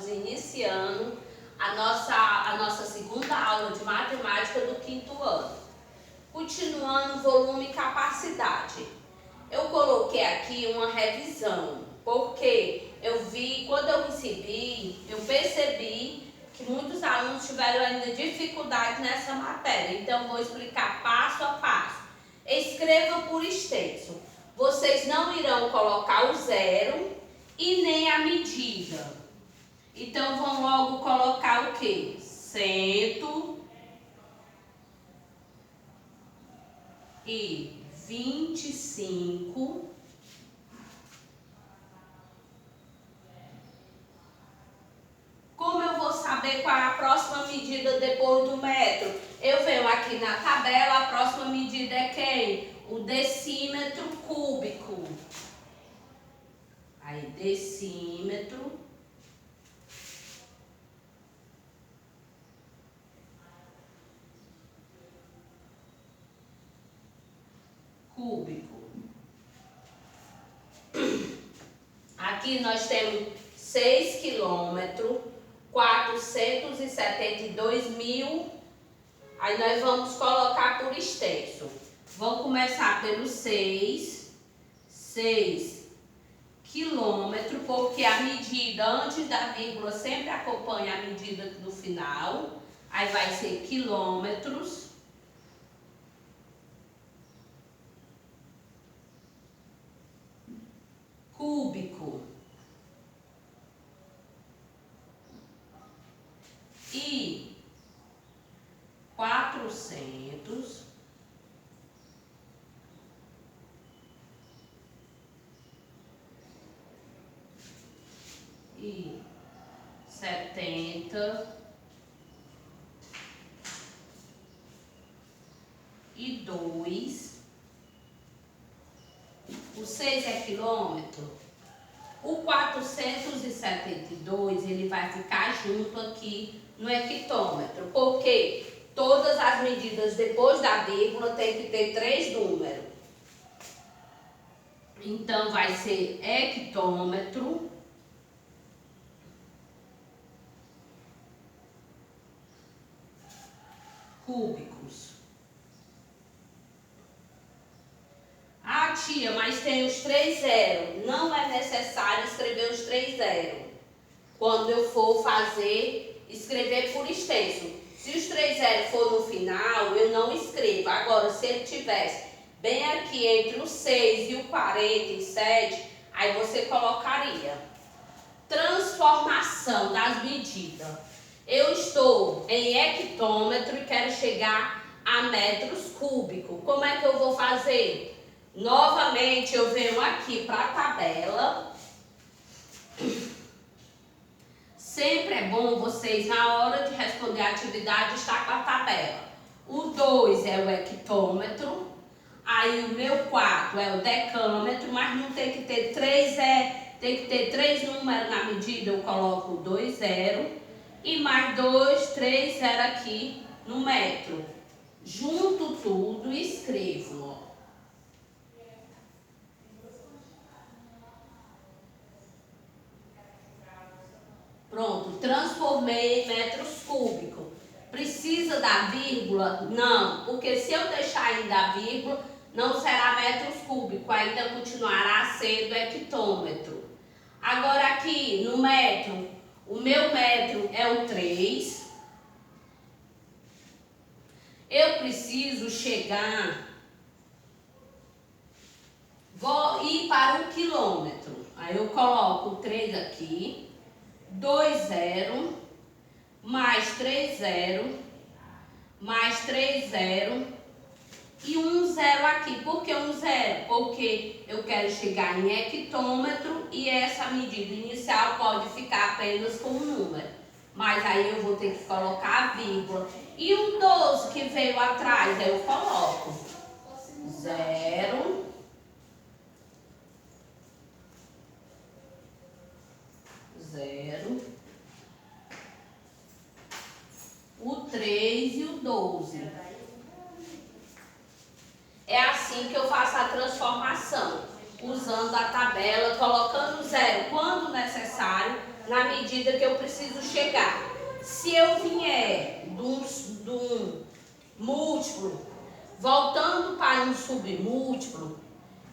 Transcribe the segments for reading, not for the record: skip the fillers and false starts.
estamos iniciando a nossa segunda aula de matemática do quinto ano. Continuando o volume capacidade. Eu coloquei aqui uma revisão, porque eu vi, quando eu recebi, eu percebi que muitos alunos tiveram ainda dificuldade nessa matéria. Então, vou explicar passo a passo. Escreva por extenso. Vocês não irão colocar o zero e nem a medida. Então, vão logo colocar o quê? 125. Como eu vou saber qual é a próxima medida depois do metro? Eu venho aqui na tabela, a próxima medida é quem? O decímetro cúbico. Aí, decímetro cúbico. Aqui nós temos 6 quilômetros, 472 mil. Aí nós vamos colocar por extenso. Vamos começar pelo 6 quilômetros, porque a medida antes da vírgula sempre acompanha a medida do final. Aí vai ser quilômetros. Cúbico. E 472. O 6 é quilômetro. O 472 ele vai ficar junto aqui no hectômetro, porque todas as medidas depois da vírgula tem que ter 3 números. Então vai ser hectômetro cúbicos. Ah, tia, mas tem os 3 zeros. Não é necessário escrever os 3 zeros quando eu for escrever por extenso. Se os 3 zeros for no final, eu não escrevo. Agora, se ele tivesse bem aqui entre o 6 e o 47, aí você colocaria. Transformação das medidas. Eu estou em hectômetro e quero chegar a metros cúbicos. Como é que eu vou fazer? Novamente, eu venho aqui para a tabela. Sempre é bom vocês, na hora de responder a atividade, estar com a tabela. O 2 é o hectômetro. Aí o meu 4 é o decâmetro, mas não tem que ter 3 tem que ter 3 números na medida. Eu coloco 2 0 e mais 2, 3 0 aqui no metro. Junto tudo e escrevo, ó. Pronto, transformei em metros cúbicos. Precisa da vírgula? Não, porque se eu deixar ainda a vírgula, não será metros cúbicos, ainda continuará sendo hectômetro. Agora aqui no metro, o meu metro é o 3. Eu preciso chegar, vou ir para o quilômetro. Aí eu coloco o 3 aqui. 2 0, mais 3 0, mais 3 0 e 1 0 aqui. Por que 1 0? Porque eu quero chegar em hectômetro e essa medida inicial pode ficar apenas com um número. Mas aí eu vou ter que colocar a vírgula. E o 12 que veio atrás, eu coloco 0, 0, o 3 e o 12. É assim que eu faço a transformação, usando a tabela, colocando 0 quando necessário, na medida que eu preciso chegar. Se eu vier de um múltiplo, voltando para um submúltiplo,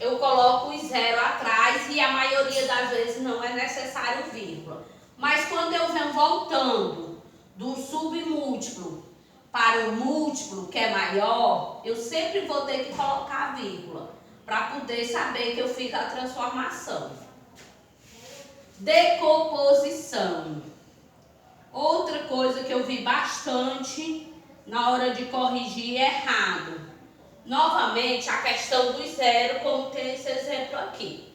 eu coloco o zero atrás e a maioria das vezes não é necessário vírgula. Mas quando eu venho voltando do submúltiplo para o múltiplo, que é maior, eu sempre vou ter que colocar a vírgula, para poder saber que eu fiz a transformação. Decomposição. Outra coisa que eu vi bastante na hora de corrigir errado. Novamente, a questão do zero, como tem esse exemplo aqui.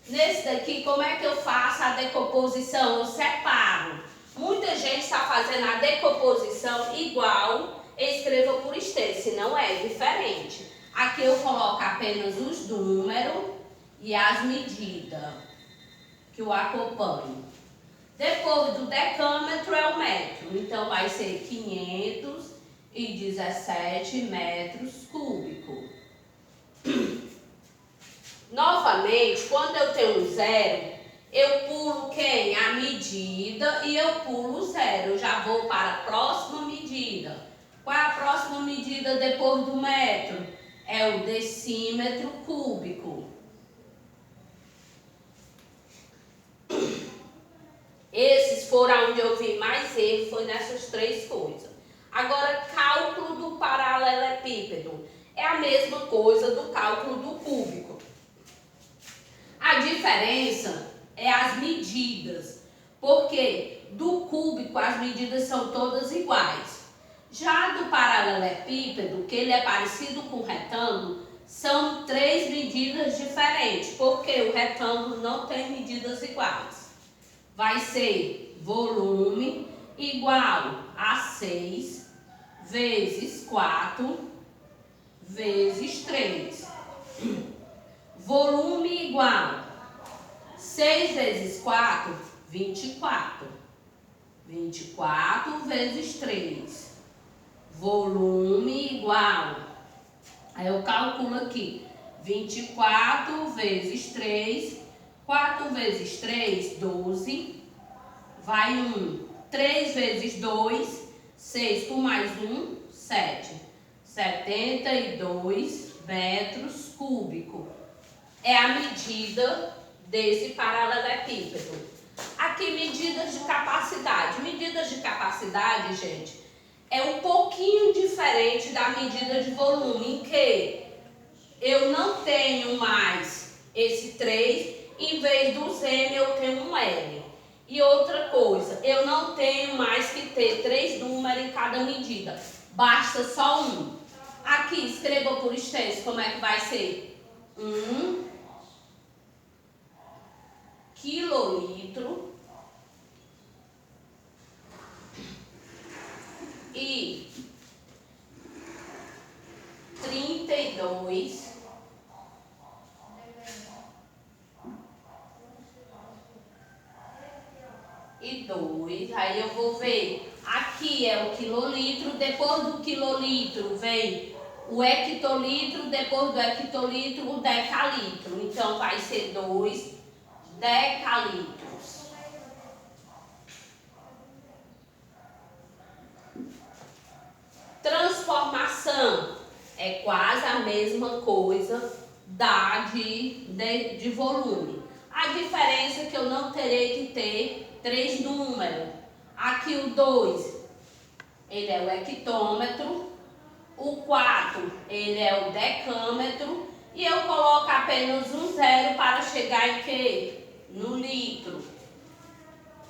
Nesse daqui, como é que eu faço a decomposição? Eu separo. Muita gente está fazendo a decomposição igual, escreva por extenso, não é diferente. Aqui eu coloco apenas os números e as medidas que eu acompanho. Depois do decâmetro é o metro, então vai ser 517 metros cúbicos. Novamente, quando eu tenho um zero, eu pulo quem? A medida e eu pulo o zero. Eu já vou para a próxima medida. Qual é a próxima medida depois do metro? É o decímetro cúbico. Esses foram onde eu vi mais erro, foi nessas três coisas. Agora, cálculo do paralelepípedo. É a mesma coisa do cálculo do cúbico. A diferença é as medidas, porque do cúbico as medidas são todas iguais. Já do paralelepípedo, que ele é parecido com o retângulo, são três medidas diferentes, porque o retângulo não tem medidas iguais. Vai ser volume igual a 6 vezes 4 vezes 3. Volume igual 6 vezes 4, 24. 24 vezes 3. Volume igual, aí eu calculo aqui, 24 vezes 3, 4 vezes 3, 12. Vai 1. 3 vezes 2, 6 com mais 1, 7. 72 metros cúbicos. É a medida desse paralelepípedo. Aqui, medidas de capacidade. Medidas de capacidade, gente, é um pouquinho diferente da medida de volume, em que eu não tenho mais esse 3, em vez dos M eu tenho um L. E outra coisa, eu não tenho mais que ter 3 números em cada medida, basta só um. Aqui, escreva por extenso como é que vai ser. 1 quilolitro e 32 e 2. Aí eu vou ver, aqui é o quilolitro, depois do quilolitro vem o hectolitro, depois do hectolitro o decalitro. Então vai ser 2 decalitros. Transformação é quase a mesma coisa da de volume. A diferença é que eu não terei que ter 3 números. Aqui o 2, ele é o hectômetro. O 4, ele é o decâmetro. E eu coloco apenas um zero para chegar em quê? No litro.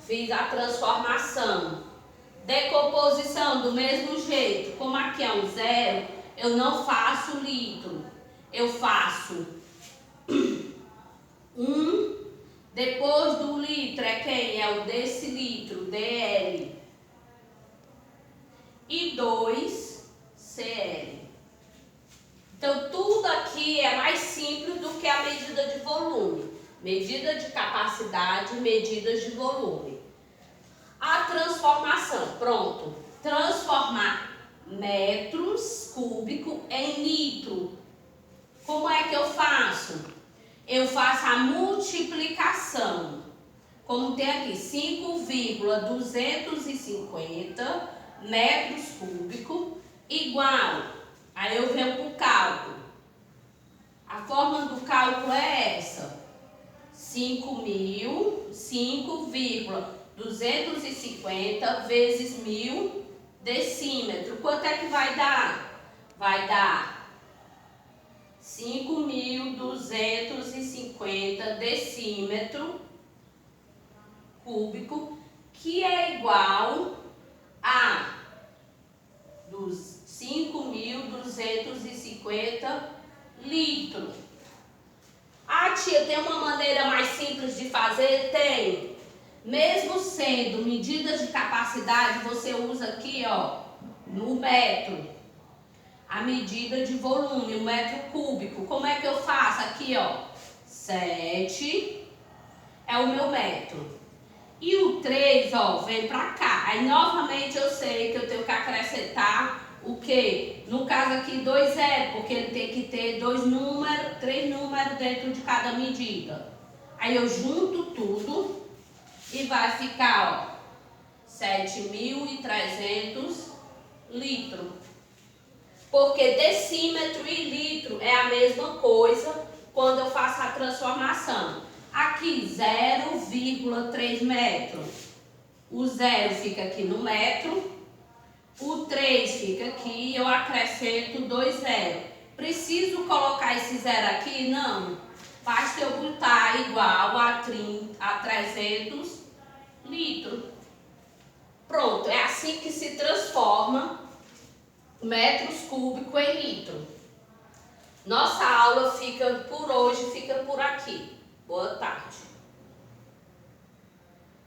Fiz a transformação. Decomposição do mesmo jeito. Como aqui é um zero, eu não faço litro. Eu faço 1. Depois do litro é quem? É o decilitro, DL. E 2, CL. Então, tudo aqui é mais simples do que a medida de volume. Medida de capacidade, medidas de volume. A transformação, pronto. Transformar metros cúbicos em litro. Como é que eu faço? Eu faço a multiplicação como tem aqui 5,250 metros cúbicos igual, aí eu venho para o cálculo. A forma do cálculo é essa: 5.250 vezes 1.000 decímetro. Quanto é que vai dar? Vai dar 5.250 decímetro cúbico, que é igual a 5.250 litros. Ah, tia, tem uma maneira mais simples de fazer? Tem. Mesmo sendo medidas de capacidade, você usa aqui, ó, no metro, a medida de volume, o metro cúbico. Como é que eu faço? Aqui, ó, 7 é o meu metro. E o 3, ó, vem pra cá. Aí, novamente, eu sei que eu tenho que acrescentar o quê? No caso aqui, 2 zero, porque ele tem que ter 3 números dentro de cada medida. Aí, eu junto tudo e vai ficar, ó, 7.300 litros. Porque decímetro e litro é a mesma coisa quando eu faço a transformação. Aqui, 0,3 metro. O 0 fica aqui no metro. O 3 fica aqui e eu acrescento 2 zeros. Preciso colocar esse 0 aqui? Não. Basta eu botar igual a 300 litros. Pronto, é assim que se transforma metros cúbicos em litro. Nossa aula fica por hoje, fica por aqui. Boa tarde.